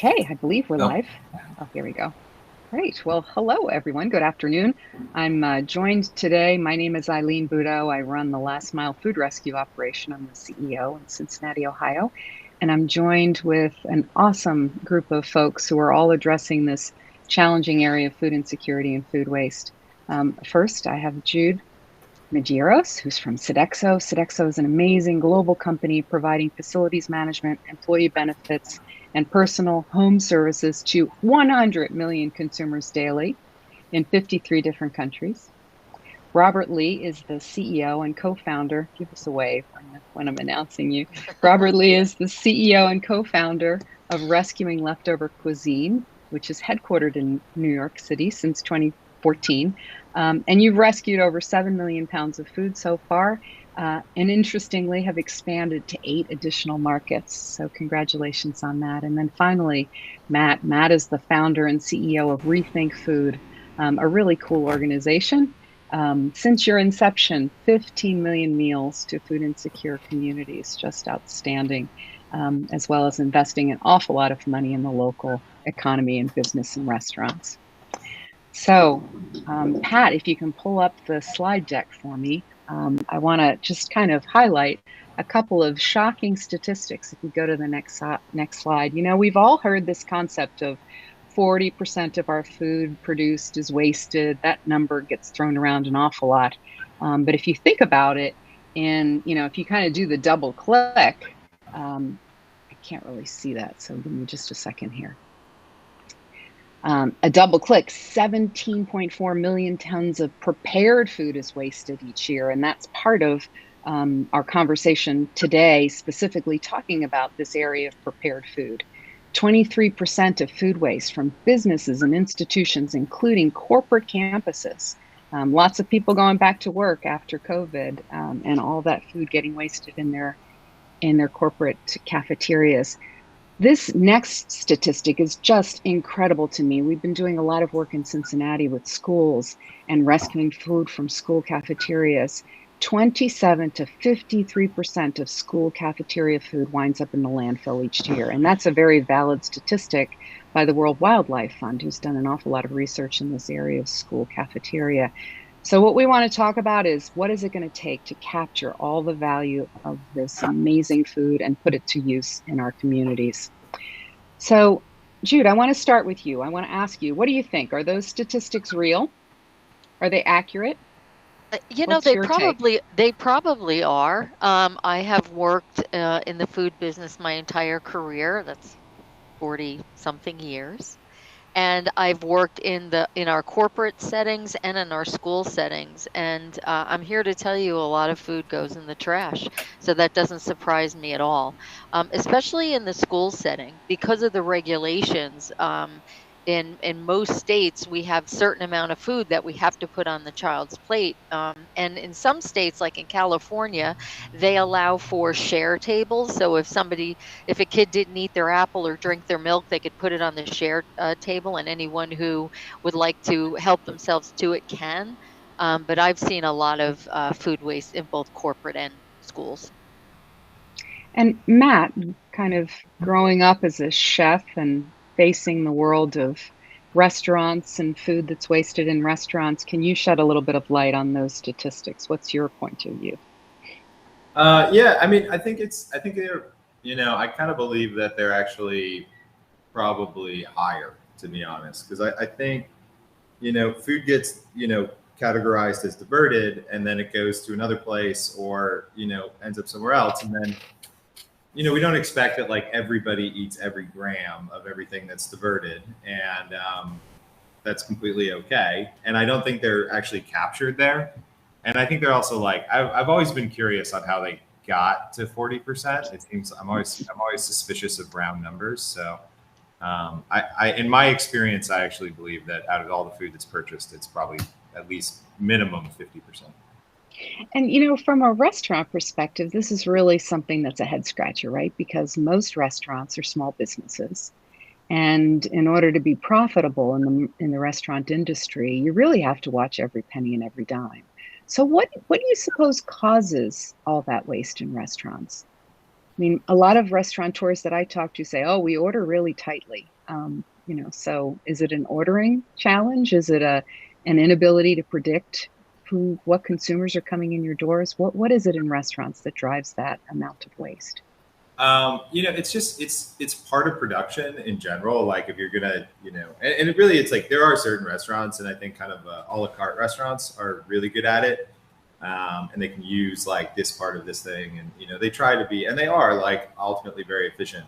Okay, I believe we're Oh, live. Oh, here we go. Great. Well, hello, everyone. Good afternoon. I'm joined today. My name is Eileen Budo. I run the Last Mile Food Rescue Operation. I'm the CEO in Cincinnati, Ohio. And I'm joined with an awesome group of folks who are all addressing this challenging area of food insecurity and food waste. First, I have Jude Medeiros, who's from Sodexo. Sodexo is an amazing global company providing facilities management, employee benefits, and personal home services to 100 million consumers daily in 53 different countries. Robert Lee is the CEO and co-founder. Give us a wave when I'm announcing you. Robert Lee is the CEO and co-founder of Rescuing Leftover Cuisine, which is headquartered in New York City since 2014. And you've rescued over 7 million pounds of food so far, and interestingly have expanded to 8 additional markets. So congratulations on that. And then finally, Matt. Matt is the founder and CEO of Rethink Food, a really cool organization. Since your inception, 15 million meals to food insecure communities, just outstanding, as well as investing an awful lot of money in the local economy and business and restaurants. So, Pat, if you can pull up the slide deck for me, I want to just kind of highlight a couple of shocking statistics. If we go to the next slide, we've all heard this concept of 40% of our food produced is wasted. That number gets thrown around an awful lot. But if you think about it, and if you kind of do the double click, I can't really see that. So give me just a second here. A double click, 17.4 million tons of prepared food is wasted each year. And that's part of our conversation today, specifically talking about this area of prepared food. 23% of food waste from businesses and institutions, including corporate campuses. Lots of people going back to work after COVID, and all that food getting wasted in their corporate cafeterias. This next statistic is just incredible to me. We've been doing a lot of work in Cincinnati with schools and rescuing food from school cafeterias. 27 to 53% of school cafeteria food winds up in the landfill each year. And that's a very valid statistic by the World Wildlife Fund, who's done an awful lot of research in this area of school cafeteria. So what we want to talk about is, what is it going to take to capture all the value of this amazing food and put it to use in our communities? So, Jude, I want to start with you. I want to ask you, what do you think? Are those statistics real? Are they accurate? What's They your take? probably are. I have worked in the food business my entire career. That's 40 something years. And I've worked in our corporate settings and in our school settings. And I'm here to tell you, a lot of food goes in the trash. So that doesn't surprise me at all, especially in the school setting because of the regulations. In most states, we have certain amount of food that we have to put on the child's plate. And in some states, like in California, they allow for share tables. So if a kid didn't eat their apple or drink their milk, they could put it on the share table, and anyone who would like to help themselves to it can. But I've seen a lot of food waste in both corporate and schools. And Matt, kind of growing up as a chef and facing the world of restaurants and food that's wasted in restaurants, can you shed a little bit of light on those statistics? What's your point of view? Yeah, I mean, I think they're, I kind of believe that they're actually probably higher, to be honest, because I think, food gets, categorized as diverted, and then it goes to another place or, ends up somewhere else. And then, we don't expect that like everybody eats every gram of everything that's diverted, and that's completely okay. And I don't think they're actually captured there. And I think they're also like, I've always been curious on how they got to 40%. It seems I'm always suspicious of round numbers. So in my experience, I actually believe that out of all the food that's purchased, it's probably at least minimum 50%. And from a restaurant perspective, this is really something that's a head scratcher, right? Because most restaurants are small businesses. And in order to be profitable in the restaurant industry, you really have to watch every penny and every dime. So what do you suppose causes all that waste in restaurants? mean, a lot of restaurateurs that I talk to say, "Oh, we order really tightly." So is it an ordering challenge? Is it an inability to predict what consumers are coming in your doors? What is it in restaurants that drives that amount of waste? It's part of production in general. Like if you're gonna, and it really, it's like there are certain restaurants, and I think kind of a la carte restaurants are really good at it. And they can use like this part of this thing, and they try to be, and they are like ultimately very efficient.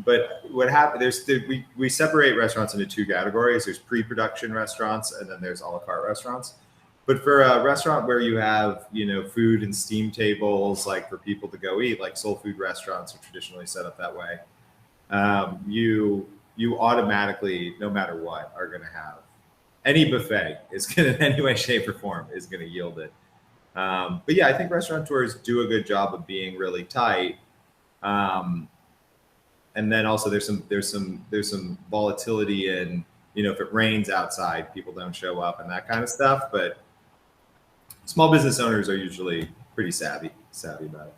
But what happens? We separate restaurants into two categories. There's pre-production restaurants, and then there's a la carte restaurants. But for a restaurant where you have food and steam tables, like for people to go eat, like soul food restaurants are traditionally set up that way. You automatically, no matter what, are going to have any buffet is going to, in any way, shape, or form, is going to yield it. But yeah, I think restaurateurs do a good job of being really tight. And then also there's some volatility in, if it rains outside, people don't show up and that kind of stuff. But small business owners are usually pretty savvy about it.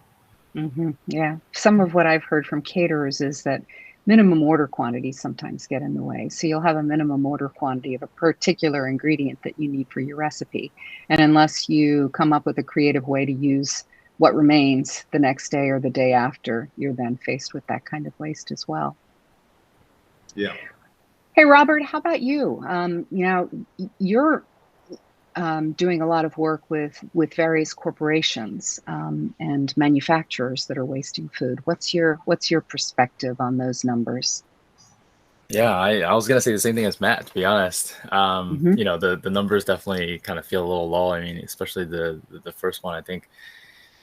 Mm-hmm. Yeah. Some of what I've heard from caterers is that minimum order quantities sometimes get in the way. So you'll have a minimum order quantity of a particular ingredient that you need for your recipe. And unless you come up with a creative way to use what remains the next day or the day after, you're then faced with that kind of waste as well. Yeah. Hey, Robert, how about you? You're doing a lot of work with various corporations and manufacturers that are wasting food. What's your perspective on those numbers? Yeah, I was gonna say the same thing as Matt, to be honest. The numbers definitely kind of feel a little low. I mean, especially the first one. I think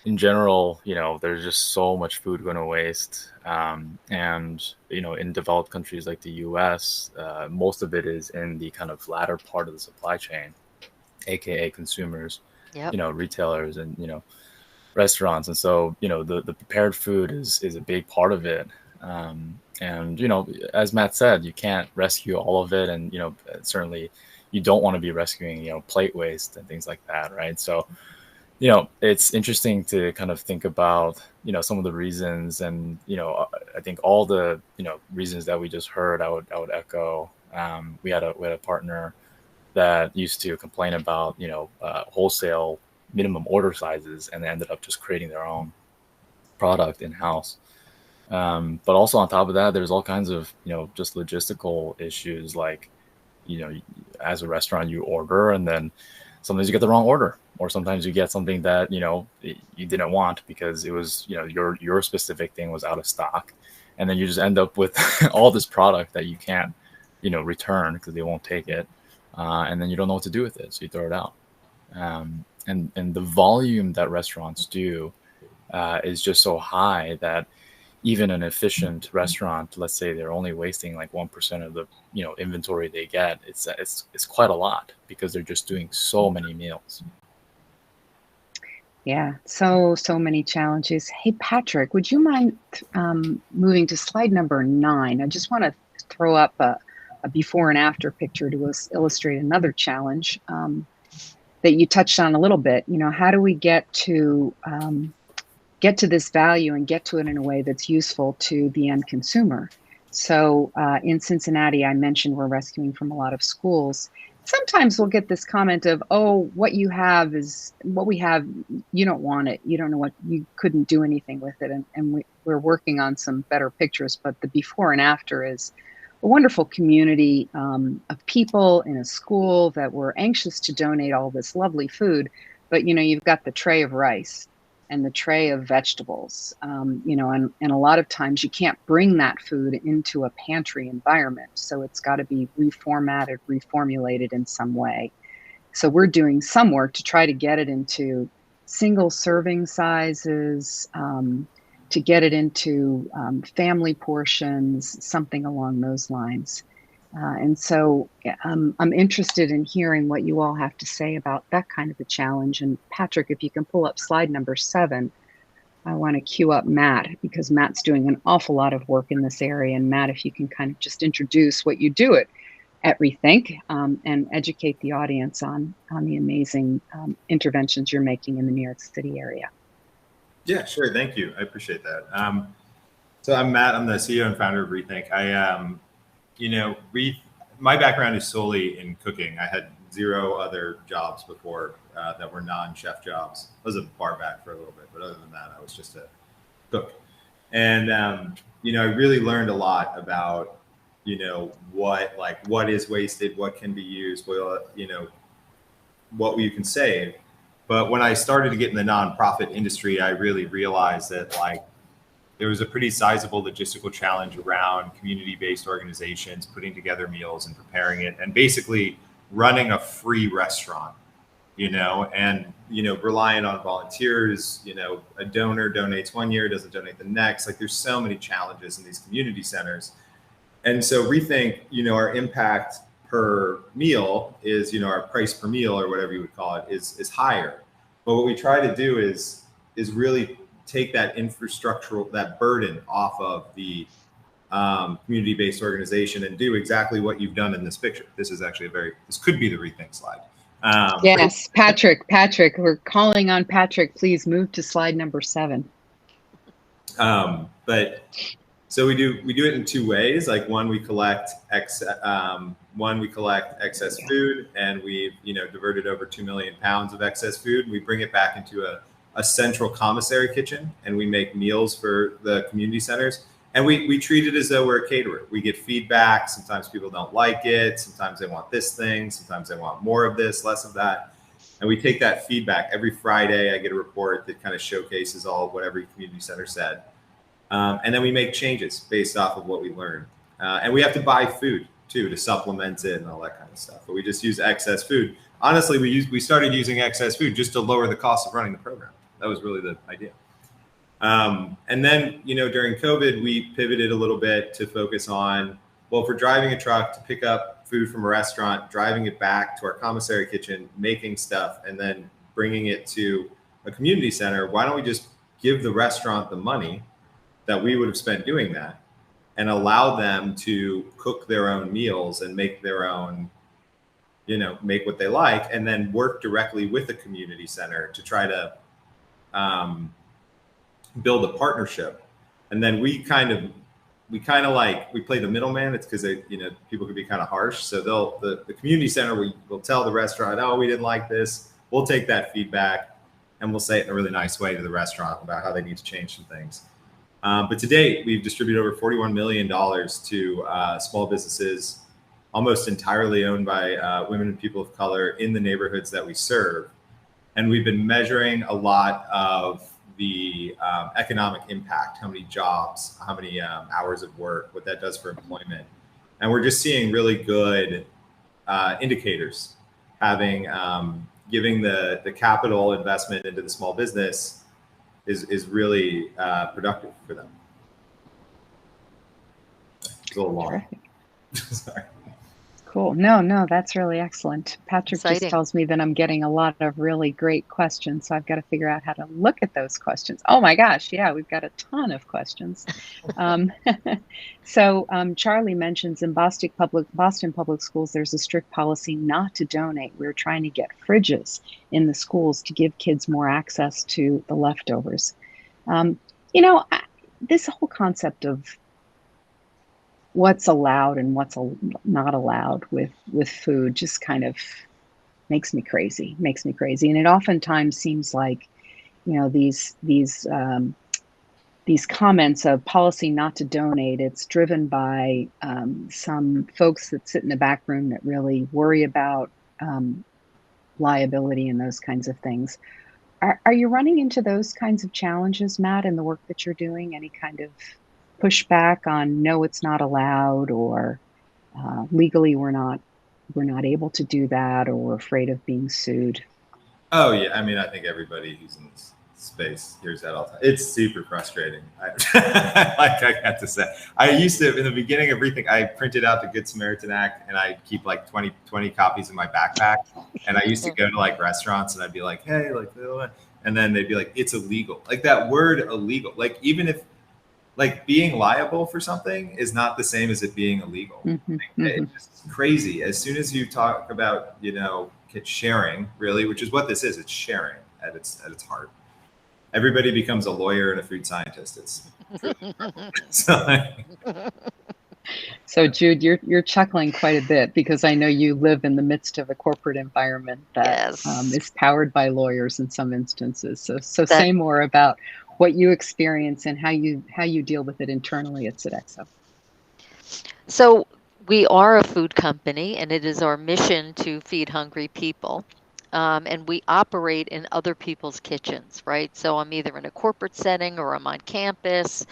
in general, there's just so much food going to waste. And, in developed countries like the US, most of it is in the kind of latter part of the supply chain, AKA consumers, Yep. Retailers and, restaurants. And so, the prepared food is a big part of it. And, as Matt said, you can't rescue all of it. And, certainly you don't want to be rescuing, plate waste and things like that. Right. So, it's interesting to kind of think about, some of the reasons, and, I think all the, reasons that we just heard, I would echo. We had a partner that used to complain about, wholesale minimum order sizes, and they ended up just creating their own product in-house. But also on top of that, there's all kinds of, just logistical issues, like, as a restaurant, you order, and then sometimes you get the wrong order, or sometimes you get something that, you didn't want because it was, your specific thing was out of stock. And then you just end up with all this product that you can't, return because they won't take it. And then you don't know what to do with it. So you throw it out. And the volume that restaurants do is just so high that even an efficient restaurant, let's say they're only wasting like 1% of the inventory they get, it's quite a lot because they're just doing so many meals. Yeah, so many challenges. Hey, Patrick, would you mind moving to slide number 9? I just want to throw up a before and after picture to illustrate another challenge that you touched on a little bit. How do we get to this value and get to it in a way that's useful to the end consumer? So in Cincinnati, I mentioned we're rescuing from a lot of schools. Sometimes we'll get this comment of, oh, what you have is what we have. You don't want it. You don't know what, you couldn't do anything with it. And we're working on some better pictures, but the before and after is a wonderful community of people in a school that were anxious to donate all this lovely food. But, you've got the tray of rice and the tray of vegetables, and a lot of times you can't bring that food into a pantry environment. So it's got to be reformatted, reformulated in some way. So we're doing some work to try to get it into single serving sizes, to get it into family portions, something along those lines. And so I'm interested in hearing what you all have to say about that kind of a challenge. And Patrick, if you can pull up slide number 7, I want to cue up Matt, because Matt's doing an awful lot of work in this area. And Matt, if you can kind of just introduce what you do at Rethink and educate the audience on the amazing interventions you're making in the New York City area. Yeah, sure. Thank you. I appreciate that. So I'm Matt. I'm the CEO and founder of Rethink. My background is solely in cooking. I had 0 other jobs before that were non-chef jobs. I was a bar back for a little bit, but other than that, I was just a cook. And I really learned a lot about what is wasted, what can be used, what you can save. But when I started to get in the nonprofit industry, I really realized that there was a pretty sizable logistical challenge around community-based organizations putting together meals and preparing it, and basically running a free restaurant, and relying on volunteers. A donor donates one year, doesn't donate the next. There's so many challenges in these community centers. And so Rethink, our impact per meal is, our price per meal, or whatever you would call it, is higher. But what we try to do is really take that that burden off of the community-based organization and do exactly what you've done in this picture. This is actually this could be the Rethink slide. Yes, Patrick, we're calling on Patrick. Please move to slide number 7. So we do it in 2 ways. One, we collect excess food, and we've diverted over 2 million pounds of excess food. We bring it back into a central commissary kitchen, and we make meals for the community centers. And we treat it as though we're a caterer. We get feedback. Sometimes people don't like it. Sometimes they want this thing. Sometimes they want more of this, less of that. And we take that feedback. Every Friday, I get a report that kind of showcases all of what every community center said. And then we make changes based off of what we learn. And we have to buy food too to supplement it and all that kind of stuff. But we just use excess food. Honestly, we started using excess food just to lower the cost of running the program. That was really the idea. And then, during COVID, we pivoted a little bit to focus on, well, if we're driving a truck to pick up food from a restaurant, driving it back to our commissary kitchen, making stuff, and then bringing it to a community center, why don't we just give the restaurant the money that we would have spent doing that and allow them to cook their own meals and make their own, make what they like, and then work directly with the community center to try to build a partnership. And then we play the middleman. It's because people can be kind of harsh. So the community center will tell the restaurant, oh, we didn't like this. We'll take that feedback and we'll say it in a really nice way to the restaurant about how they need to change some things. But to date, we've distributed over $41 million to small businesses, almost entirely owned by women and people of color in the neighborhoods that we serve. And we've been measuring a lot of the economic impact, how many jobs, how many hours of work, what that does for employment. And we're just seeing really good indicators, giving the capital investment into the small business is really productive for them. It's a little long. Sorry. Cool. No, that's really excellent. Patrick Exciting. Just tells me that I'm getting a lot of really great questions, so I've got to figure out how to look at those questions. Oh my gosh, yeah, we've got a ton of questions. So Charlie mentions in Boston Public Schools, there's a strict policy not to donate. We're trying to get fridges in the schools to give kids more access to the leftovers. This whole concept of what's allowed and what's not allowed with food just kind of makes me crazy. And it oftentimes seems like, these comments of policy not to donate, it's driven by some folks that sit in the back room that really worry about liability and those kinds of things. Are you running into those kinds of challenges, Matt, in the work that you're doing? Any kind of pushback on no, it's not allowed, or legally we're not able to do that, or we're afraid of being sued? Oh yeah, I mean, I think everybody who's in this space hears that all the time. It's super frustrating. I got to say, I used to, in the beginning of Rethink, I printed out the Good Samaritan Act and I keep 20 copies in my backpack. And I used to go to restaurants and I'd be like, hey, and then they'd be like, it's illegal. That word illegal, even if being liable for something is not the same as it being illegal. It's just crazy. As soon as you talk about, sharing, really, which is what this is, it's sharing at its heart. everybody becomes a lawyer and a food scientist. It's so, So Jude, you're chuckling quite a bit because I know you live in the midst of a corporate environment that Yes. is powered by lawyers in some instances. So That- say more about what you experience and how you deal with it internally at Sodexo. So we are a food company, and it is our mission to feed hungry people. And we operate in other people's kitchens, right? So I'm either in a corporate setting or I'm on campus.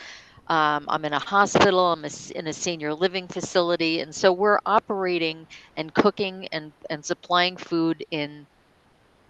I'm in a hospital. I'm in a senior living facility, and so we're operating and cooking and supplying food in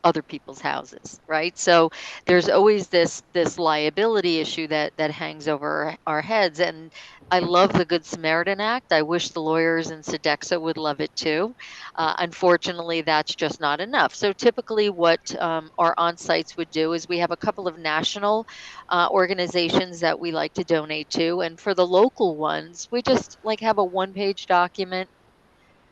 other people's houses, right? So there's always this liability issue that hangs over our heads. And I love the Good Samaritan Act. I wish the lawyers in Sodexo would love it too. Unfortunately, that's just not enough. So typically, what our on-sites would do is we have a couple of national organizations that we like to donate to, and for the local ones, we just like have a one-page document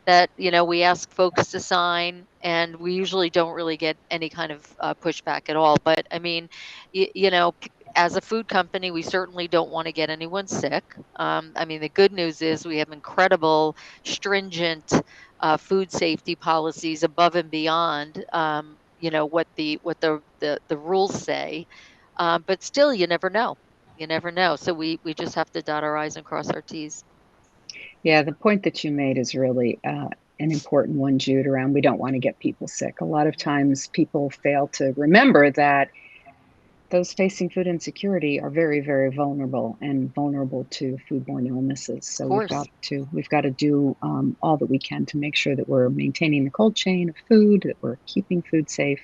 that we ask folks to sign, and we usually don't really get any kind of pushback at all. But I mean, as a food company, we certainly don't want to get anyone sick. I mean, the good news is we have incredible stringent food safety policies above and beyond what the rules say. But still, you never know. So we just have to dot our i's and cross our t's. Yeah, the point that you made is really an important one, Jude, around we don't want to get people sick. A lot of times people fail to remember that those facing food insecurity are very, very vulnerable to foodborne illnesses. So we've got to do all that we can to make sure that we're maintaining the cold chain of food, that we're keeping food safe.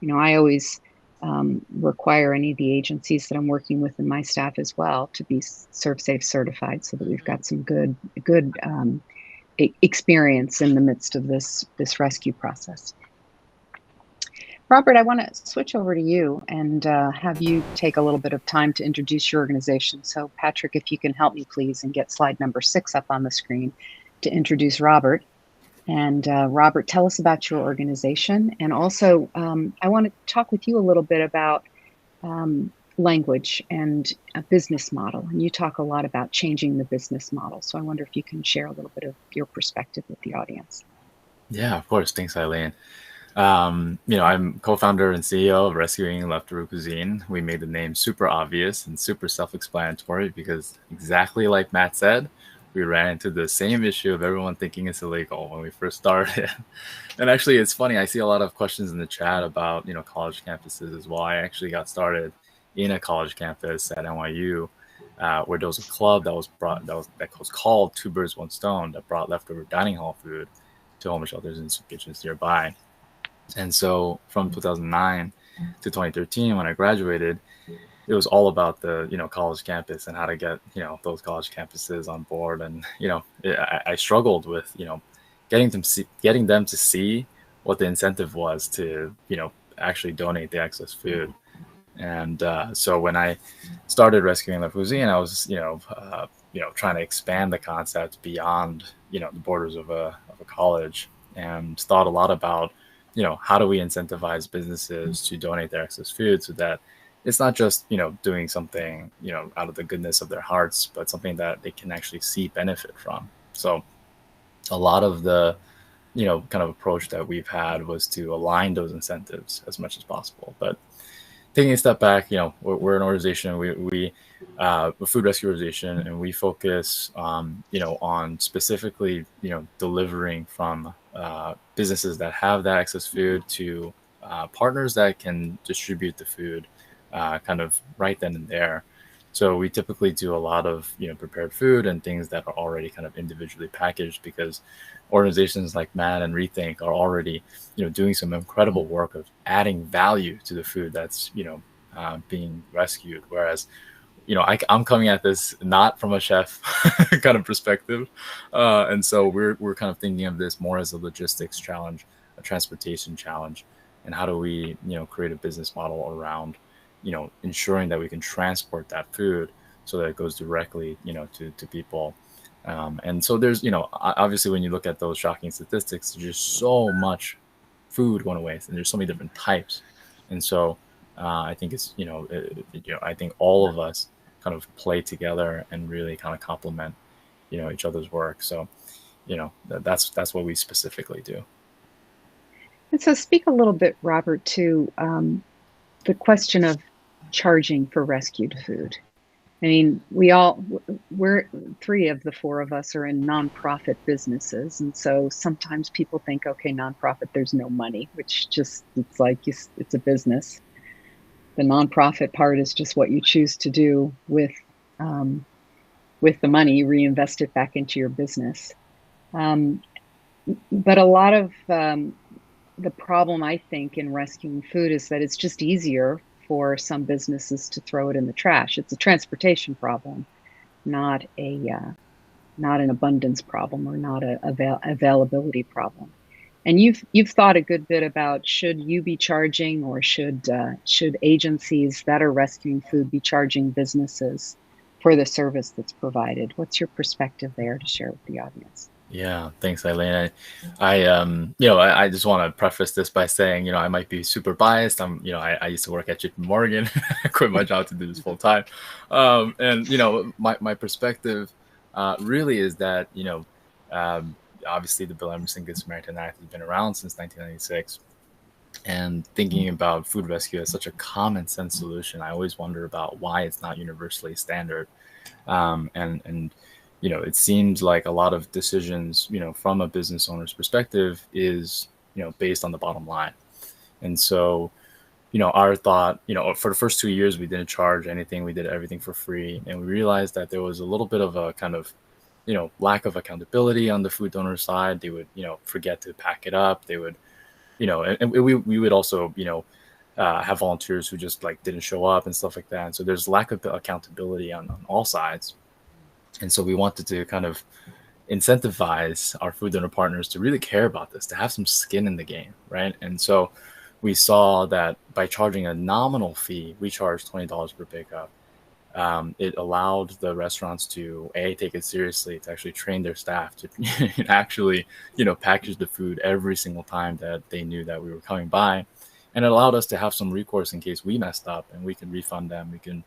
I always require any of the agencies that I'm working with and my staff as well to be ServSafe certified, so that we've got some good experience in the midst of this rescue process. Robert, I want to switch over to you and have you take a little bit of time to introduce your organization. So Patrick, if you can help me please and get slide number 6 up on the screen to introduce Robert. And Robert, tell us about your organization. And also, I want to talk with you a little bit about language and a business model. And you talk a lot about changing the business model. So I wonder if you can share a little bit of your perspective with the audience. Yeah, of course. Thanks, Eileen. I'm co-founder and CEO of Rescuing Leftover Cuisine. We made the name super obvious and super self-explanatory because exactly like Matt said, we ran into the same issue of everyone thinking it's illegal when we first started. And actually, it's funny. I see a lot of questions in the chat about, college campuses as well. I actually got started in a college campus at NYU, where there was a club that was called Two Birds, One Stone, that brought leftover dining hall food to homeless shelters and soup kitchens nearby. And so from 2009 to 2013, when I graduated, it was all about the, college campus and how to get, those college campuses on board. And, I struggled with, getting them to see what the incentive was to, actually donate the excess food. And so when I started Rescuing La Cuisine, I was, trying to expand the concept beyond, the borders of a college, and thought a lot about, how do we incentivize businesses to donate their excess food so that it's not just, doing something, out of the goodness of their hearts, but something that they can actually see benefit from. So a lot of the, kind of approach that we've had was to align those incentives as much as possible. But taking a step back, we're an organization, we're a food rescue organization, and we focus, on specifically, delivering from businesses that have that excess food to partners that can distribute the food kind of right then and there. So we typically do a lot of, prepared food and things that are already kind of individually packaged, because organizations like Matt and Rethink are already, doing some incredible work of adding value to the food that's, being rescued. Whereas, I'm coming at this not from a chef kind of perspective. And so we're kind of thinking of this more as a logistics challenge, a transportation challenge, and how do we, create a business model around, ensuring that we can transport that food so that it goes directly, to people. And so there's, obviously when you look at those shocking statistics, there's just so much food going to waste, and there's so many different types. And so I think it's, I think all of us kind of play together and really kind of complement, each other's work. So, that's what we specifically do. And so speak a little bit, Robert, to the question of charging for rescued food. I mean, we're three of the four of us are in nonprofit businesses. And so sometimes people think, okay, nonprofit, there's no money, which just, it's like, it's a business. The nonprofit part is just what you choose to do with the money, you reinvest it back into your business. But a lot of the problem, I think, in rescuing food is that it's just easier for some businesses to throw it in the trash. It's a transportation problem, not an abundance problem, or not a availability problem. And you've thought a good bit about, should you be charging, or should agencies that are rescuing food be charging businesses for the service that's provided? What's your perspective there to share with the audience? Yeah, thanks, Eileen. I just want to preface this by saying, I might be super biased. I used to work at JP Morgan. I quit my job to do this full time. And my perspective really is that, obviously the Bill Emerson Good Samaritan Act has been around since 1996. And thinking about food rescue as such a common sense solution, I always wonder about why it's not universally standard. It seems like a lot of decisions, from a business owner's perspective is, based on the bottom line. And so, our thought, for the first 2 years, we didn't charge anything. We did everything for free. And we realized that there was a little bit of a kind of, lack of accountability on the food donor side. They would, forget to pack it up. They would, and we would also, have volunteers who just didn't show up and stuff like that. And so there's lack of accountability on all sides. And so we wanted to kind of incentivize our food donor partners to really care about this, to have some skin in the game, right? And so we saw that by charging a nominal fee, we charged $20 per pickup. It allowed the restaurants to take it seriously, to actually train their staff to actually, package the food every single time that they knew that we were coming by. And it allowed us to have some recourse in case we messed up, and we can refund them. We can,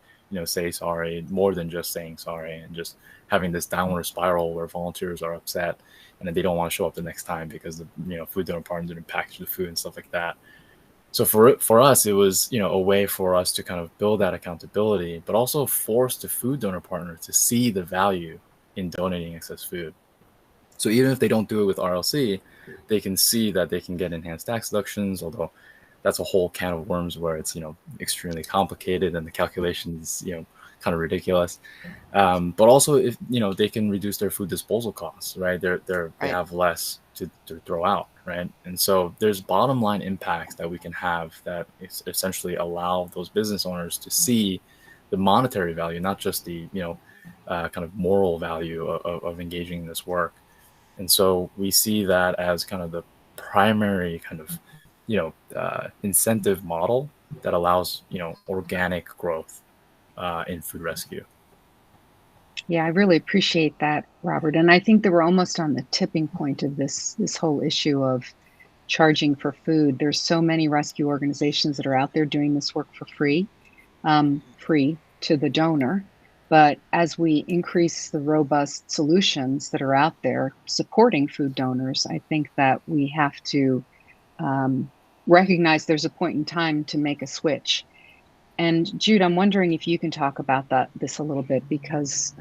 say sorry, more than just saying sorry, and just having this downward spiral where volunteers are upset and then they don't want to show up the next time because the food donor partner didn't package the food and stuff like that. So for us, it was a way for us to kind of build that accountability, but also force the food donor partner to see the value in donating excess food. So even if they don't do it with RLC, they can see that they can get enhanced tax deductions, although that's a whole can of worms where it's, extremely complicated and the calculations, kind of ridiculous. But also if, they can reduce their food disposal costs, right? They have less to throw out, right? And so there's bottom line impacts that we can have that essentially allow those business owners to see the monetary value, not just the, kind of moral value of engaging in this work. And so we see that as kind of the primary kind of, incentive model that allows, organic growth in food rescue. Yeah, I really appreciate that, Robert. And I think that we're almost on the tipping point of this whole issue of charging for food. There's so many rescue organizations that are out there doing this work for free to the donor. But as we increase the robust solutions that are out there supporting food donors, I think that we have to recognize there's a point in time to make a switch. And Jude, I'm wondering if you can talk about this a little bit, because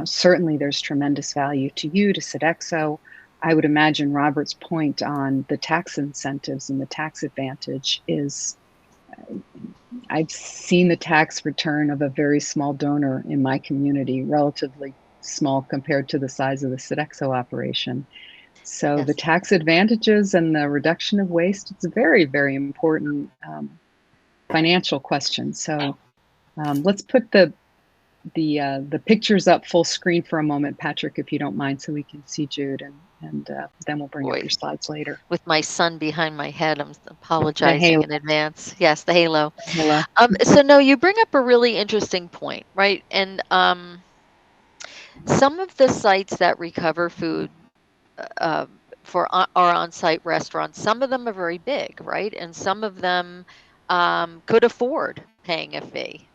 certainly there's tremendous value to you, to Sodexo. I would imagine Robert's point on the tax incentives and the tax advantage is, I've seen the tax return of a very small donor in my community, relatively small compared to the size of the Sodexo operation. So yes, the tax advantages and the reduction of waste, it's a very, very important financial question. So let's put the pictures up full screen for a moment, Patrick, if you don't mind, so we can see Jude, and then we'll bring up your slides later. With my son behind my head, I'm apologizing in advance. Yes, the halo. So no, you bring up a really interesting point, right? And some of the sites that recover food for our on-site restaurants, some of them are very big, right? And some of them could afford paying a fee.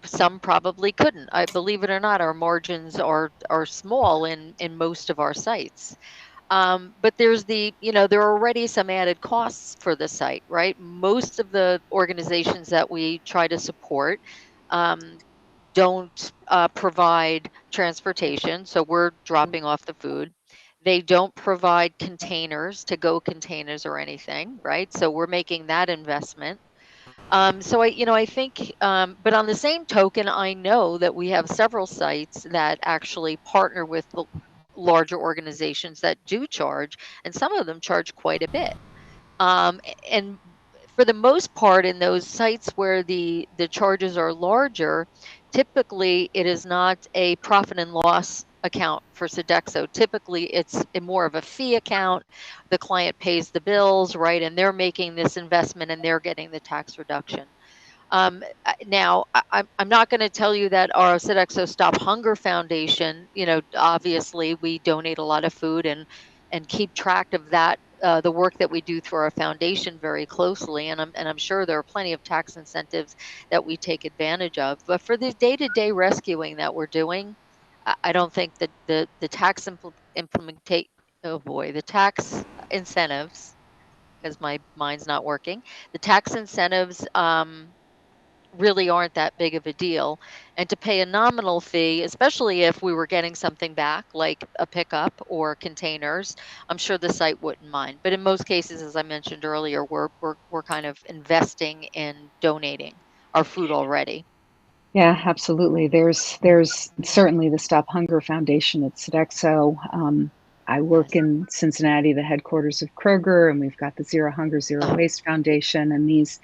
Some probably couldn't. I believe it or not, our margins are small in most of our sites. But there's there are already some added costs for the site, right? Most of the organizations that we try to support don't provide transportation, so we're dropping off the food. They don't provide containers, to-go containers or anything, right? So we're making that investment. So I think, but on the same token, I know that we have several sites that actually partner with the larger organizations that do charge, and some of them charge quite a bit. And for the most part, in those sites where the charges are larger, typically it is not a profit and loss account for Sodexo. Typically, it's more of a fee account. The client pays the bills, right, and they're making this investment and they're getting the tax reduction. Now, I'm not going to tell you that our Sodexo Stop Hunger Foundation, obviously we donate a lot of food and keep track of that, the work that we do through our foundation very closely. And I'm sure there are plenty of tax incentives that we take advantage of. But for the day-to-day rescuing that we're doing, I don't think that the tax implementation, oh boy, the tax incentives, because my mind's not working, the tax incentives, really aren't that big of a deal. And to pay a nominal fee, especially if we were getting something back like a pickup or containers, I'm sure the site wouldn't mind. But in most cases, as I mentioned earlier, we're kind of investing in donating our food already. Yeah, absolutely. There's certainly the Stop Hunger Foundation at Sodexo. I work in Cincinnati, the headquarters of Kroger, and we've got the Zero Hunger, Zero Waste Foundation, and these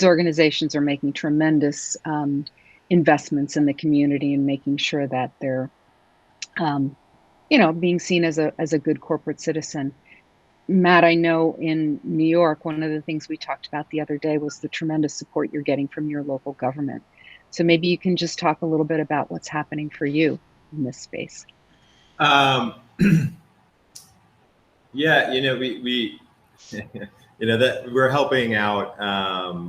organizations are making tremendous investments in the community and making sure that they're, being seen as a good corporate citizen. Matt, I know in New York, one of the things we talked about the other day was the tremendous support you're getting from your local government. So maybe you can just talk a little bit about what's happening for you in this space. Yeah, we that we're helping out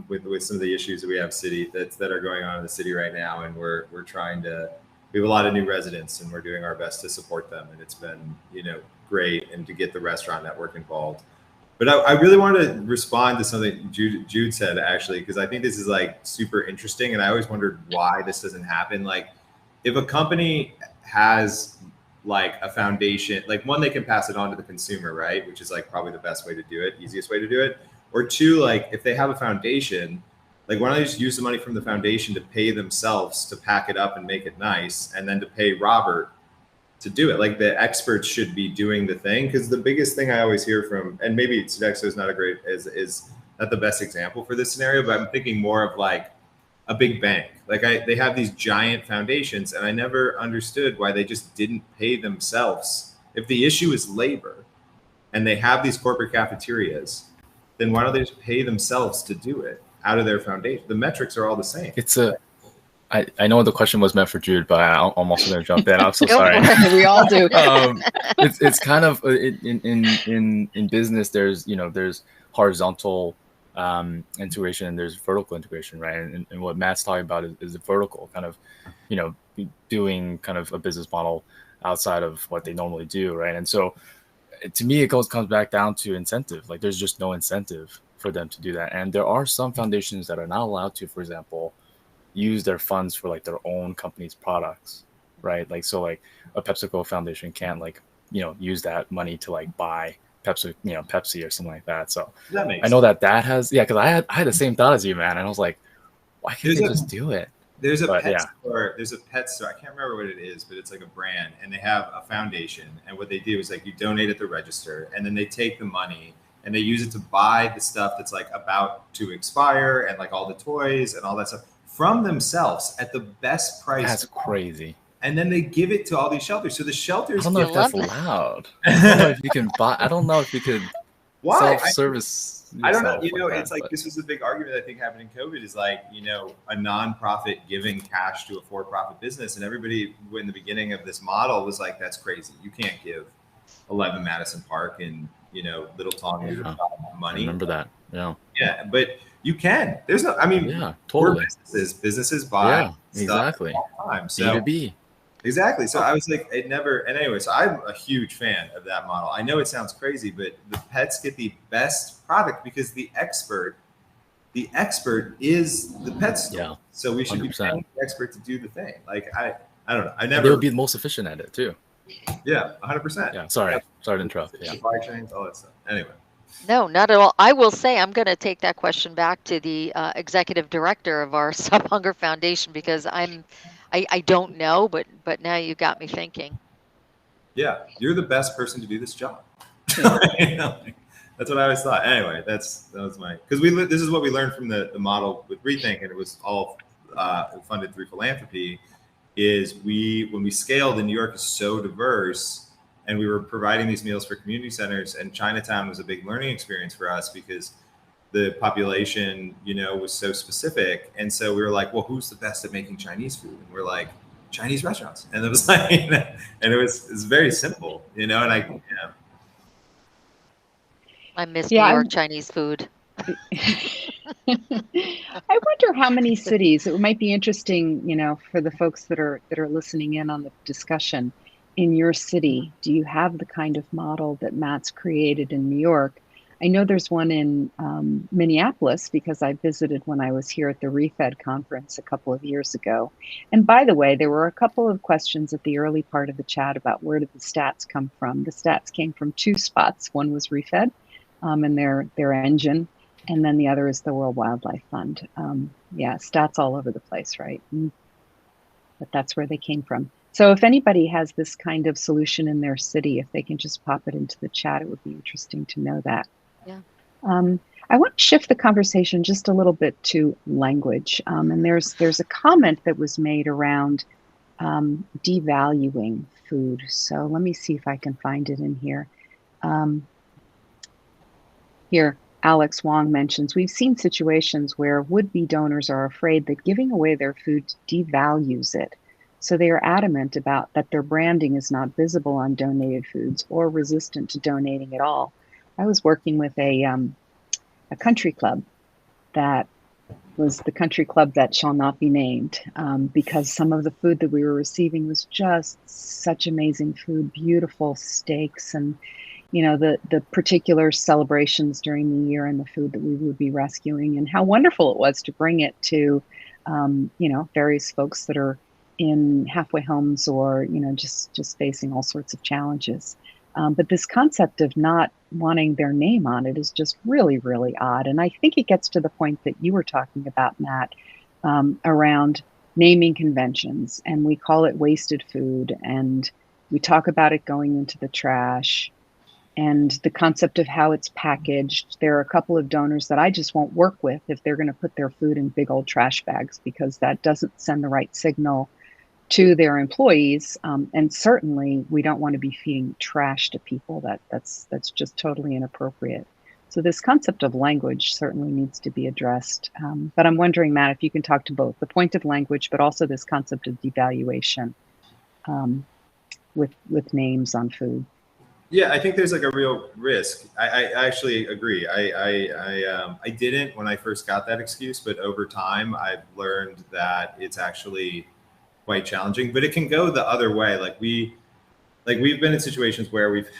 with some of the issues that we have that are going on in the city right now, and we're trying to. We have a lot of new residents, and we're doing our best to support them, and it's been great, and to get the restaurant network involved. But I really wanted to respond to something Jude said, actually, because I think this is like super interesting, and I always wondered why this doesn't happen. Like, if a company has like a foundation, like, one, they can pass it on to the consumer, right? Which is like probably the best way to do it, easiest way to do it. Or two, like, if they have a foundation, like, why don't they just use the money from the foundation to pay themselves to pack it up and make it nice, and then to pay Robert to do it? Like, the experts should be doing the thing. Because the biggest thing I always hear from, and maybe Sodexo is is not the best example for this scenario, but I'm thinking more of like a big bank. Like, they have these giant foundations, and I never understood why they just didn't pay themselves. If the issue is labor and they have these corporate cafeterias, then why don't they just pay themselves to do it out of their foundation? The metrics are all the same. I know the question was meant for Jude, but I'm also going to jump in. I'm so sorry. We all do. It's kind of in business. There's horizontal integration and there's vertical integration, right? And what Matt's talking about is the vertical kind of, doing kind of a business model outside of what they normally do, right? And so, to me, it comes back down to incentive. Like, there's just no incentive for them to do that. And there are some foundations that are not allowed to, for example, use their funds for like their own company's products, right? Like, so like a PepsiCo foundation can't use that money to like buy Pepsi or something like that. So that makes I know that has, because I had the same thought as you, man. And I was like, why can't they just do it? There's a pet store. There's a pet store. I can't remember what it is, but it's like a brand, and they have a foundation. And what they do is, like, you donate at the register, and then they take the money and they use it to buy the stuff that's like about to expire, and like all the toys and all that stuff from themselves at the best price. That's crazy. And then they give it to all these shelters. So the shelters. I don't know if that's allowed. I don't know if you can buy. I don't know if you could self-service. I don't know. It's like, this was a big argument I think happened in COVID, is like, a nonprofit giving cash to a for-profit business. And everybody in the beginning of this model was like, that's crazy. You can't give 11 Madison Park in, Little Tong, Yeah. money. I remember that. Yeah. Yeah, but you can. There's no. I mean, Yeah, we're totally. businesses buy Yeah, stuff exactly. all the time. So B2B. exactly. So I was like, it never. And anyway, so I'm a huge fan of that model. I know it sounds crazy, but the pets get the best product because the expert is the pet store. Yeah. So we should 100%. be paying the expert to do the thing. Like I don't know. I And never. they would be the most efficient at it too. Yeah, 100%. Yeah. Sorry to interrupt. Yeah. Supply chains, all that stuff. Anyway. No, not at all. I will say I'm going to take that question back to the executive director of our Stop Hunger Foundation because I don't know, but now you got me thinking. Yeah, you're the best person to do this job. Yeah. That's what I always thought. Anyway, that was my, because this is what we learned from the model with Rethink, and it was all funded through philanthropy. Is when we scaled, and New York is so diverse, and we were providing these meals for community centers, and Chinatown was a big learning experience for us because the population, was so specific, and so we were like, well, who's the best at making Chinese food? And we're like, Chinese restaurants, and it was like, and it was very simple, and I miss New York Chinese food. I wonder how many cities, it might be interesting, for the folks that are listening in on the discussion, in your city, do you have the kind of model that Matt's created in New York? I know there's one in Minneapolis because I visited when I was here at the ReFed conference a couple of years ago. And by the way, there were a couple of questions at the early part of the chat about where did the stats come from. The stats came from two spots. One was ReFed and their engine, and then the other is the World Wildlife Fund. Yeah, stats all over the place, right? But that's where they came from. So if anybody has this kind of solution in their city, if they can just pop it into the chat, it would be interesting to know that. Yeah. I want to shift the conversation just a little bit to language. And there's a comment that was made around devaluing food. So let me see if I can find it in here. Here, Alex Wong mentions, we've seen situations where would-be donors are afraid that giving away their food devalues it. So they are adamant about that their branding is not visible on donated foods or resistant to donating at all. I was working with a country club that was the country club that shall not be named because some of the food that we were receiving was just such amazing food, beautiful steaks and the particular celebrations during the year and the food that we would be rescuing, and how wonderful it was to bring it to, various folks that are in halfway homes or, just facing all sorts of challenges. But this concept of not wanting their name on it is just really, really odd. And I think it gets to the point that you were talking about, Matt, around naming conventions, and we call it wasted food, and we talk about it going into the trash. And the concept of how it's packaged. There are a couple of donors that I just won't work with if they're going to put their food in big old trash bags, because that doesn't send the right signal to their employees. And certainly we don't want to be feeding trash to people. That's just totally inappropriate. So this concept of language certainly needs to be addressed. But I'm wondering, Matt, if you can talk to both the point of language, but also this concept of devaluation with names on food. Yeah, I think there's like a real risk. I actually agree. I didn't when I first got that excuse, but over time I've learned that it's actually quite challenging. But it can go the other way. We've been in situations where we've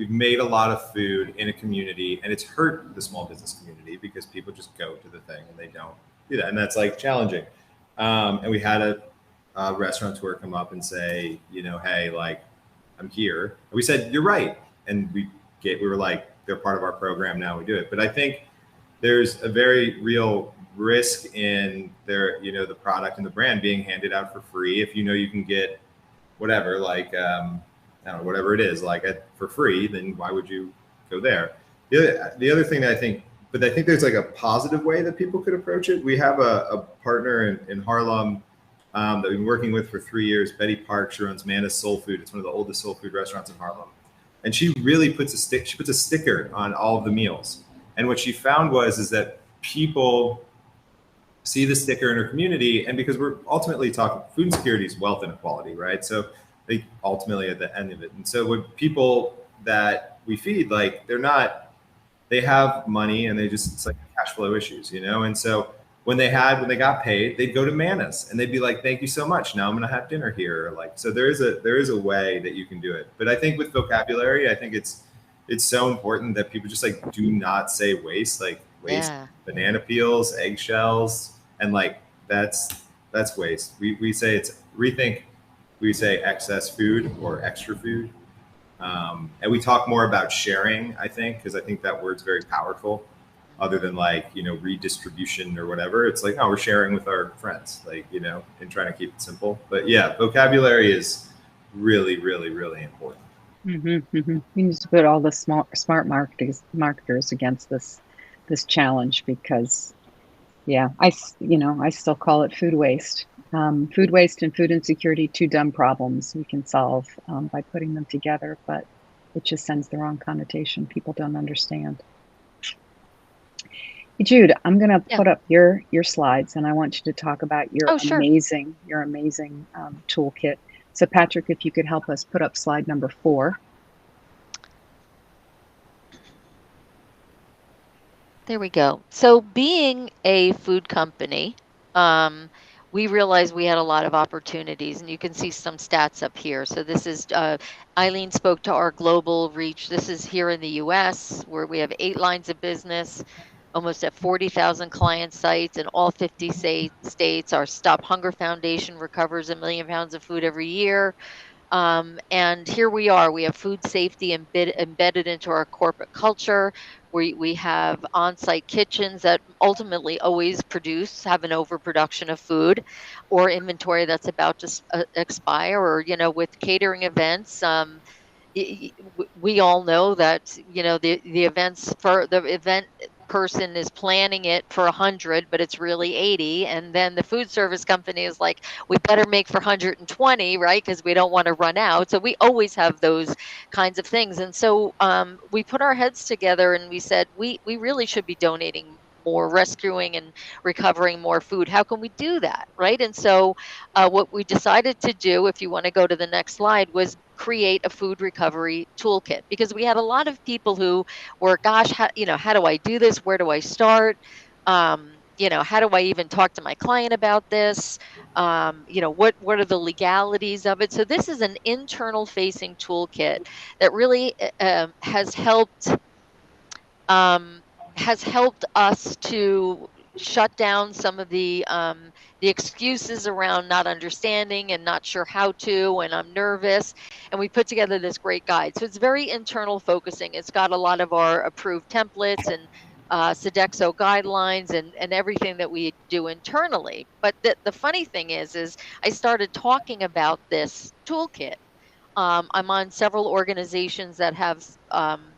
made a lot of food in a community, and it's hurt the small business community because people just go to the thing and they don't do that, and that's challenging. And we had a restaurateur come up and say, hey, I'm here. And we said, you're right. And we were like, they're part of our program now, we do it. But I think there's a very real risk in the product and the brand being handed out for free. If you can get whatever, I don't know, whatever it is, for free, then why would you go there? The other thing that I think there's a positive way that people could approach it. We have a partner in Harlem that we've been working with for 3 years, Betty Park. She runs Mana's Soul Food. It's one of the oldest soul food restaurants in Harlem. And she really puts a sticker on all of the meals. And what she found is that people see the sticker in her community, and because we're ultimately talking food insecurity is wealth inequality, right? So like ultimately at the end of it. And so with people that we feed, like they have money and it's like cash flow issues, you know? And so when they got paid, they'd go to Manus and they'd be like, thank you so much. Now I'm going to have dinner here. Like, so there is a way that you can do it. But I think with vocabulary, I think it's so important that people just like do not say waste, like waste, banana peels, eggshells. And like, that's waste. We say it's rethink. We say excess food or extra food. And we talk more about sharing, I think, because I think that word's very powerful, other than like, you know, redistribution or whatever. It's like, oh, we're sharing with our friends, like, you know, and trying to keep it simple. But yeah, vocabulary is really, really, really important. Mm-hmm, mm-hmm. We need to put all the smart marketers against this challenge, because yeah, I still call it food waste. Food waste and food insecurity, two dumb problems we can solve by putting them together, but it just sends the wrong connotation. People don't understand. Hey, Jude, I'm going to put up your slides, and I want you to talk about your amazing toolkit. So Patrick, if you could help us put up slide number 4. There we go. So being a food company, we realized we had a lot of opportunities, and you can see some stats up here. So this is, Eileen spoke to our global reach. This is here in the US, where we have 8 lines of business, almost at 40,000 client sites in all 50 states. Our Stop Hunger Foundation recovers 1 million pounds of food every year. And here we are. We have food safety embedded into our corporate culture. We have on-site kitchens that ultimately always have an overproduction of food or inventory that's about to expire, or, you know, with catering events. We all know that, you know, the event person is planning it for 100, but it's really 80, and then the food service company is like, we better make for 120, right? Because we don't want to run out. So we always have those kinds of things. And so we put our heads together and we said, we really should be donating more, rescuing and recovering more food. How can we do that, right? And so what we decided to do, if you want to go to the next slide, was create a food recovery toolkit, because we had a lot of people who were, gosh, how do I do this? Where do I start? How do I even talk to my client about this? What are the legalities of it? So this is an internal facing toolkit that really has helped us to shut down some of the excuses around not understanding and not sure how to, and I'm nervous. And we put together this great guide. So it's very internal focusing. It's got a lot of our approved templates and Sodexo guidelines and everything that we do internally. But the funny thing is I started talking about this toolkit. I'm on several organizations that have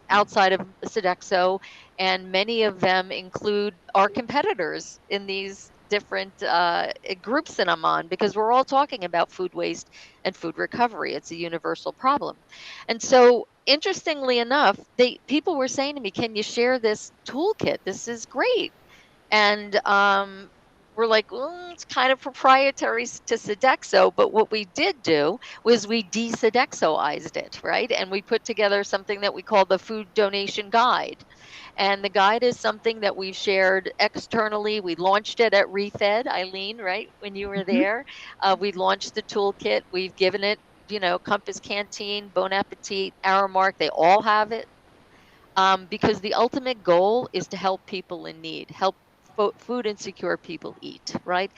outside of Sodexo, and many of them include our competitors in these different groups that I'm on, because we're all talking about food waste and food recovery. It's a universal problem. And so, interestingly enough, people were saying to me, can you share this toolkit? This is great. And we're like, well, it's kind of proprietary to Sodexo, but what we did do was we de-Sodexoized it, right? And we put together something that we call the Food Donation Guide. And the guide is something that we've shared externally. We launched it at Refed, Eileen, right? When you were there, we launched the toolkit. We've given it, Compass Canteen, Bon Appetit, Aramark, they all have it. Because the ultimate goal is to help people in need, help food insecure people eat, right?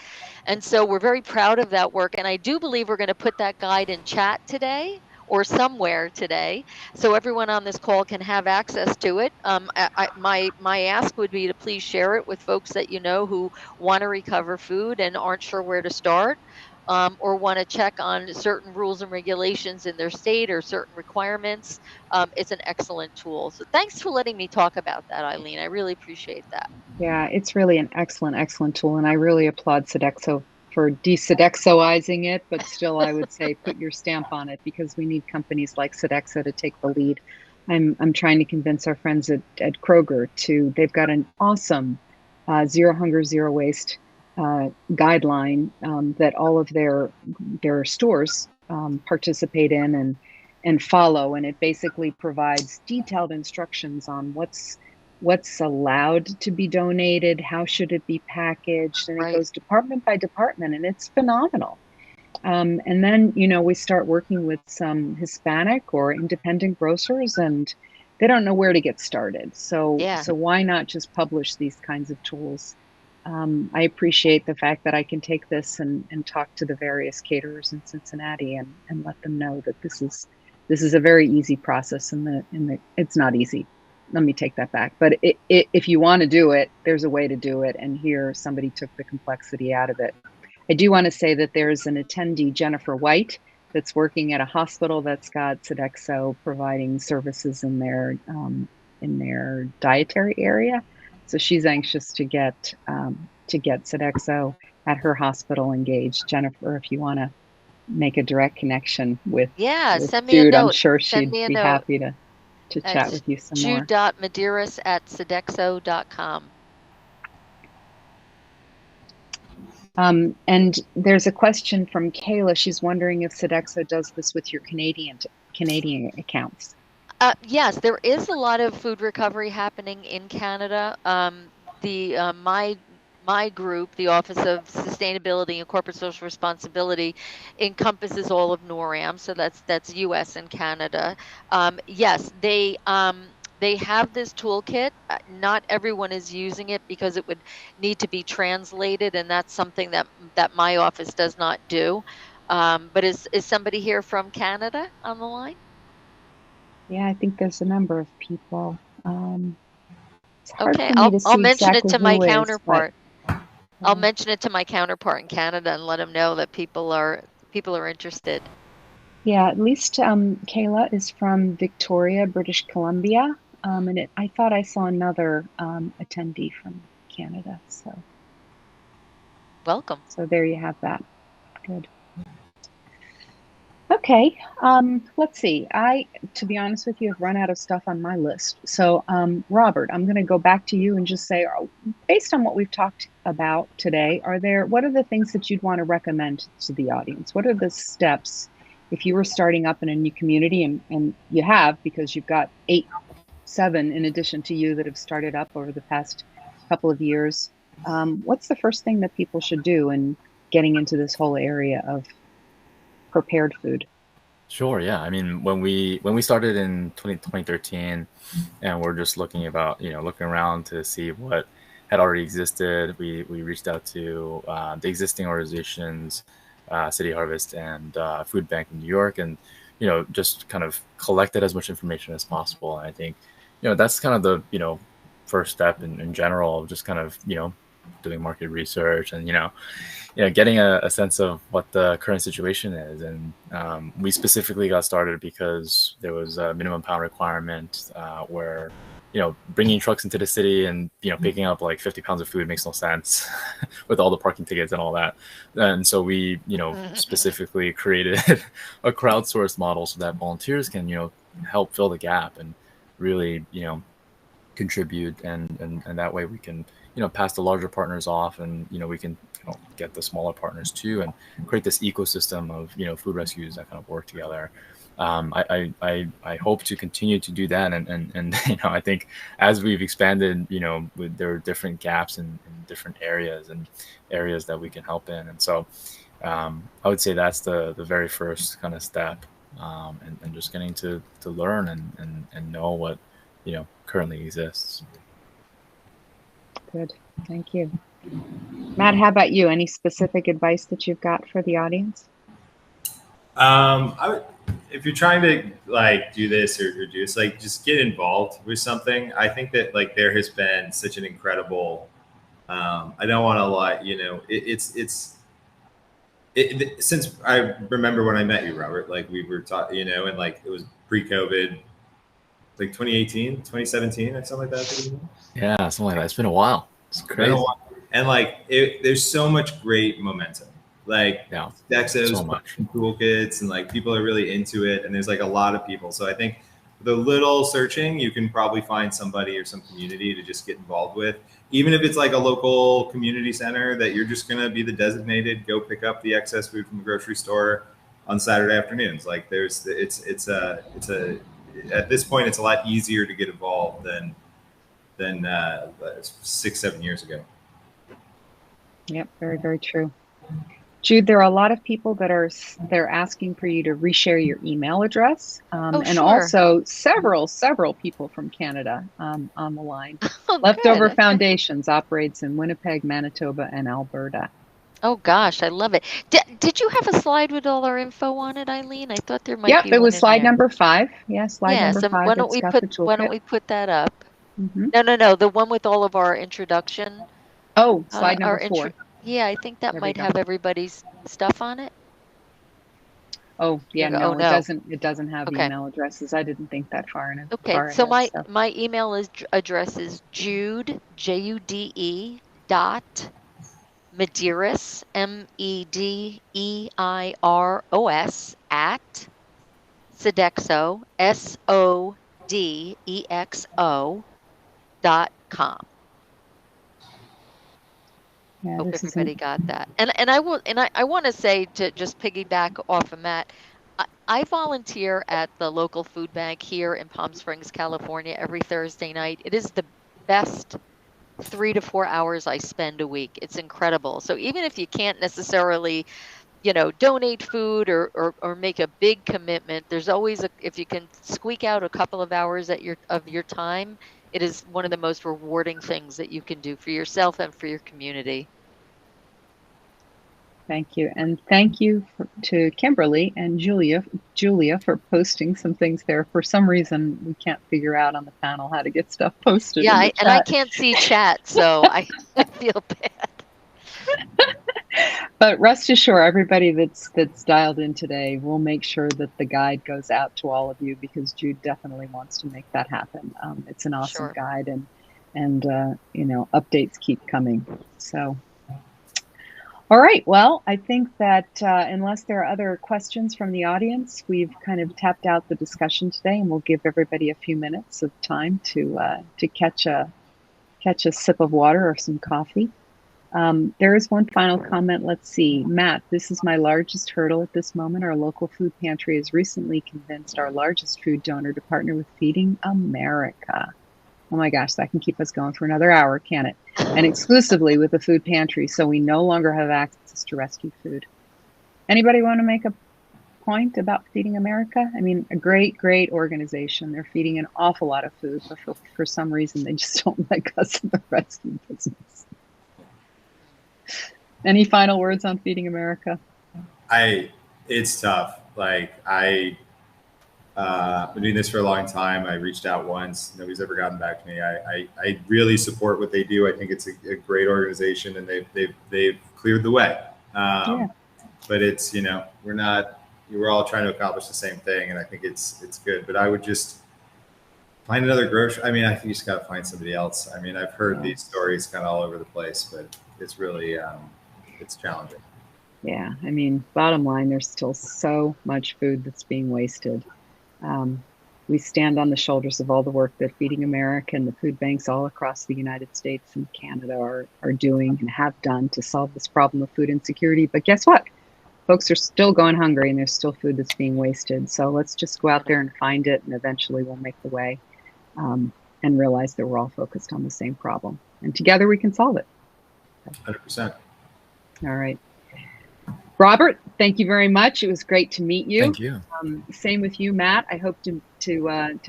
And so we're very proud of that work. And I do believe we're going to put that guide in chat today or somewhere today, so everyone on this call can have access to it. My ask would be to please share it with folks that you know who want to recover food and aren't sure where to start. Or want to check on certain rules and regulations in their state or certain requirements. It's an excellent tool. So thanks for letting me talk about that, Eileen. I really appreciate that. Yeah, it's really an excellent tool. And I really applaud Sodexo for de-Sodexoizing it, but still I would say put your stamp on it, because we need companies like Sodexo to take the lead. I'm trying to convince our friends at Kroger they've got an awesome zero hunger, zero waste guideline that all of their stores participate in and follow. And it basically provides detailed instructions on what's allowed to be donated, how should it be packaged, and it goes department by department, and it's phenomenal. And then, we start working with some Hispanic or independent grocers, and they don't know where to get started. So why not just publish these kinds of tools? I appreciate the fact that I can take this and talk to the various caterers in Cincinnati and let them know that this is a very easy process, and it's not easy. Let me take that back. But if you want to do it, there's a way to do it. And here somebody took the complexity out of it. I do want to say that there's an attendee, Jennifer White, that's working at a hospital that's got Sodexo providing services in their dietary area. So she's anxious to get Sodexo at her hospital engaged. Jennifer, if you want to make a direct connection with send me Jude, a note. I'm sure she'd be happy to chat with you some more. Jude.Medeiros@Sodexo.com. And there's a question from Kayla. She's wondering if Sodexo does this with your Canadian accounts. Yes, there is a lot of food recovery happening in Canada. My group, the Office of Sustainability and Corporate Social Responsibility, encompasses all of NORAM, so that's U.S. and Canada. Yes, they have this toolkit. Not everyone is using it because it would need to be translated, and that's something that my office does not do. But is somebody here from Canada on the line? Yeah, I think there's a number of people. It's hard Okay, for me to see I'll mention exactly it to my who is, counterpart. but, I'll mention it to my counterpart in Canada and let them know that people are interested. Yeah, at least Kayla is from Victoria, British Columbia, and I thought I saw another attendee from Canada. So welcome. So there you have that. Good. Okay, let's see. To be honest with you, have run out of stuff on my list. So, Robert, I'm going to go back to you and just say, based on what we've talked about today, what are the things that you'd want to recommend to the audience? What are the steps if you were starting up in a new community, and you have, because you've got 7 in addition to you that have started up over the past couple of years? What's the first thing that people should do in getting into this whole area of prepared food? Sure. Yeah. I mean, when we started in 2013, and we're just looking around to see what had already existed, we reached out to the existing organizations, City Harvest and Food Bank in New York, and just kind of collected as much information as possible. And I think that's kind of the first step in general, just kind of doing market research and getting a sense of what the current situation is. And we specifically got started because there was a minimum pound requirement where bringing trucks into the city and picking up like 50 pounds of food makes no sense with all the parking tickets and all that. And so we specifically created a crowdsourced model so that volunteers can help fill the gap and really contribute, and that way we can pass the larger partners off, and we can get the smaller partners too, and create this ecosystem of food rescues that kind of work together. I hope to continue to do that, and I think as we've expanded, there are different gaps in different areas and areas that we can help in, and so I would say that's the very first kind of step, and just getting to learn and know what currently exists. Good, thank you. Matt, how about you? Any specific advice that you've got for the audience? If you're trying to do this or do this, just get involved with something. I think that there has been such an incredible. I don't want to lie. Since I remember when I met you, Robert. We were taught, and it was pre-COVID. 2018, 2017, or something like that. Yeah, something like that. It's been a while. It's crazy. And there's so much great momentum. Dexos, so much toolkits, and people are really into it. And there's a lot of people. So I think with a little searching, you can probably find somebody or some community to just get involved with. Even if it's a local community center that you're just going to be the designated, go pick up the excess food from the grocery store. on Saturday afternoons. Like it's at this point, it's a lot easier to get involved than 6-7 years ago. Yep, very, very true. Jude, there are a lot of people they're asking for you to reshare your email address, and sure. also several people from Canada on the line. Oh, Leftover good. Foundations operates in Winnipeg, Manitoba, and Alberta. Oh gosh, I love it. Did you have a slide with all our info on it, Eileen? I thought there might be It one was in slide there. number 5. Yeah, slide number 5. Why don't we put that up? Mm-hmm. No, the one with all of our introduction. Oh, slide number 4. Yeah, I think that There might have everybody's stuff on it. Oh, yeah, no. It doesn't have email addresses. I didn't think that far enough. Okay, so my email address is Jude, Jude, Medeiros, Medeiros at Sodexo, SODEXO.com. Yeah, hope everybody got that. And I want to say, to just piggyback off of Matt, I volunteer at the local food bank here in Palm Springs, California, every Thursday night. It is the best 3 to 4 hours I spend a week. It's incredible. So even if you can't necessarily, donate food or make a big commitment, there's always if you can squeak out a couple of hours of your time, it is one of the most rewarding things that you can do for yourself and for your community. Thank you. And thank you to Kimberly and Julia for posting some things there. For some reason, we can't figure out on the panel how to get stuff posted. Yeah, and I can't see chat, so I feel bad. But rest assured, everybody that's dialed in today, we'll make sure that the guide goes out to all of you, because Jude definitely wants to make that happen. It's an awesome guide, and updates keep coming. So. All right. Well, I think that unless there are other questions from the audience, we've kind of tapped out the discussion today, and we'll give everybody a few minutes of time to catch a sip of water or some coffee. There is one final comment. Let's see. Matt, this is my largest hurdle at this moment. Our local food pantry has recently convinced our largest food donor to partner with Feeding America. Oh my gosh, that can keep us going for another hour, can't it? And exclusively with the food pantry, so we no longer have access to rescue food. Anybody want to make a point about Feeding America? I mean, a great organization. They're feeding an awful lot of food, but for some reason, they just don't like us in the rescue business. Any final words on Feeding America? It's tough. I've been doing this for a long time. I reached out once. Nobody's ever gotten back to me. I really support what they do. I think it's a great organization, and they've cleared the way. But it's, we're all trying to accomplish the same thing, and I think it's good. But I would just find another grocery. I mean, I think you just got to find somebody else. I mean, I've heard these stories kind of all over the place, but it's really it's challenging. Yeah, I mean, bottom line, there's still so much food that's being wasted. We stand on the shoulders of all the work that Feeding America and the food banks all across the United States and Canada are doing and have done to solve this problem of food insecurity. But guess what? Folks are still going hungry, and there's still food that's being wasted. So let's just go out there and find it, and eventually we'll make the way and realize that we're all focused on the same problem. And together we can solve it. 100%. All right. Robert, thank you very much. It was great to meet you. Thank you. Same with you, Matt. I hope to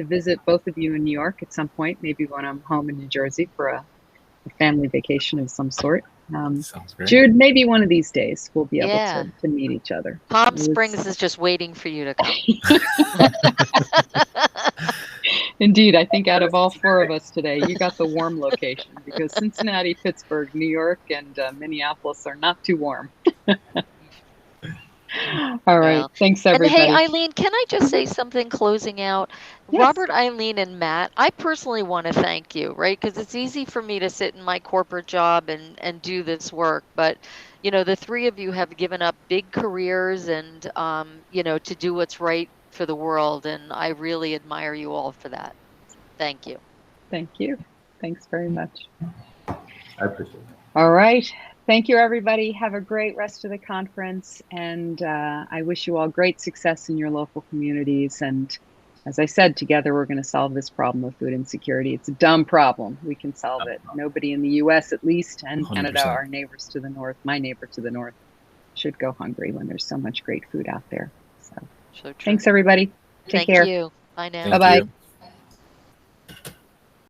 visit both of you in New York at some point, maybe when I'm home in New Jersey for a family vacation of some sort. Sounds great. Jude, maybe one of these days we'll be able to meet each other. Palm Springs is just waiting for you to come. Indeed, I think out of all 4 of us today, you got the warm location, because Cincinnati, Pittsburgh, New York, and Minneapolis are not too warm. All right. Well, thanks, everybody. And hey, Eileen, can I just say something closing out? Yes. Robert, Eileen, and Matt, I personally want to thank you, right? Because it's easy for me to sit in my corporate job and do this work. But, the 3 of you have given up big careers and, to do what's right for the world. And I really admire you all for that. Thank you. Thank you. Thanks very much. I appreciate it. All right. thank you, everybody. Have a great rest of the conference. And I wish you all great success in your local communities. And as I said, together we're going to solve this problem of food insecurity. It's a dumb problem. We can solve it. Nobody in the US, at least, and 100%. Canada, our neighbors to the north, my neighbor to the north, should go hungry when there's so much great food out there. So So true. thanks, everybody. Take Thank care. you. Bye now. Thank Bye-bye. you.